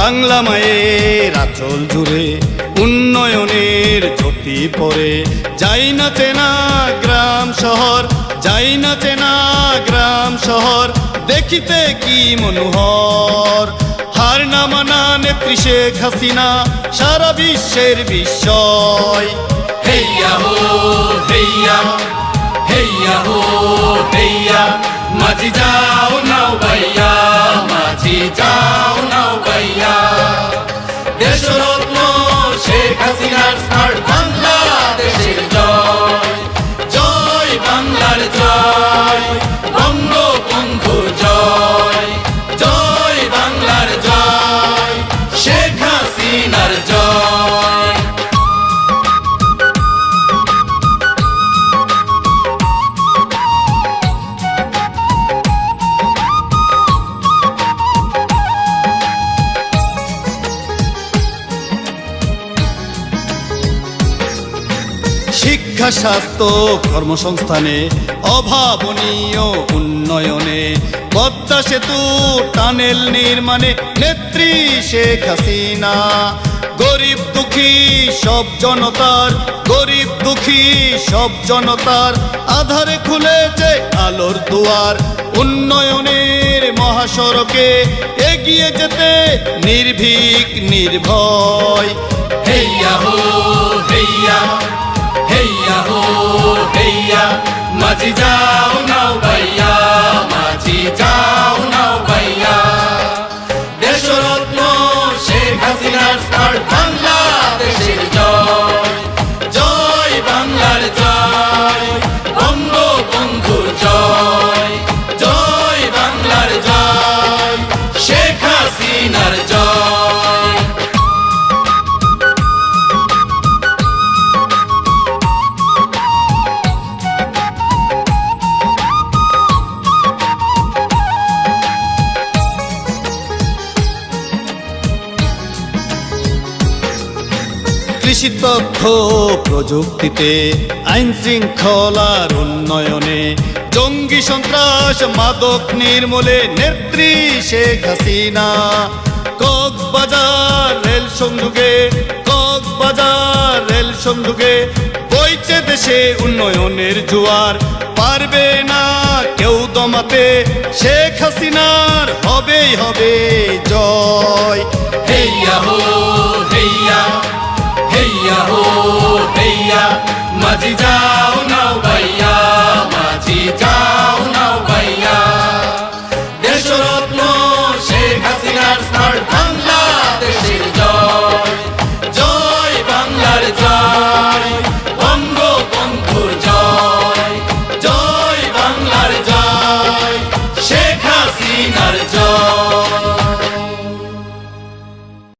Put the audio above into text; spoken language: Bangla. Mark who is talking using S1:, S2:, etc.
S1: বাংলা মায়ের আঁচল জুড়ে উন্নয়নের জ্যোতি পড়ে। যাই না চেনা গ্রাম শহর, যাই না চেনা গ্রাম শহর, দেখিতে কি মনোহর। হার না মানা নেত্রী শেখ হাসিনা সারা বিশ্বের বিস্ময়।
S2: হেইয়া হো হেইয়া, হেইয়া হো হেইয়া, মাঝি যাও নাও বাইয়া, মাঝি যাও নাও বাইয়া। দেশরত্ন শেখ হাসিনার স্মার্ট বাংলাদেশের জয়, জয় বাংলার জয়, বঙ্গবন্ধুর জয়, জয় বাংলার জয়, শেখ হাসিনার জয়।
S1: শিক্ষা স্বাস্থ্য কর্মসংস্থানে অভাবনীয় উন্নয়নে, পদ্মা সেতু টানেল নির্মাণে নেত্রী শেখ হাসিনা। গরিব দুঃখী সব জনতার, গরিব দুঃখী সব জনতার আধারে খুলেছে আলোর দুয়ার। উন্নয়নের মহাসড়কে এগিয়ে যেতে নির্ভীক নির্ভয়।
S2: হেইয়া হো হেইয়া, হেইয়া হো হেইয়া, মাঝি যাও নাও বাইয়া, মাঝি যাও নাও বাইয়া। দেশরত্ন শেখ হাসিনার স্মার্ট বাংলাদেশের জয়, জয় বাংলার জয়, বঙ্গবন্ধুর জয়, জয় বাংলার জয়, শেখ হাসিনার জয়।
S1: কৃষি তথ্য প্রযুক্তিতে, আইন শৃঙ্খলার উন্নয়নে, জঙ্গি সন্ত্রাস মাদক নির্মূলে নেত্রী শেখ হাসিনা। কক্সবাজার রেল সংযোগে, কক্সবাজার রেল সংযোগে বইছে দেশে উন্নয়নের জোয়ার। পারবে না কেউ দমাতে, শেখ হাসিনার হবেই হবে জয়।
S2: হেইয়া হো হেইয়া, হেইয়া হো হেইয়া, মাঝি যাও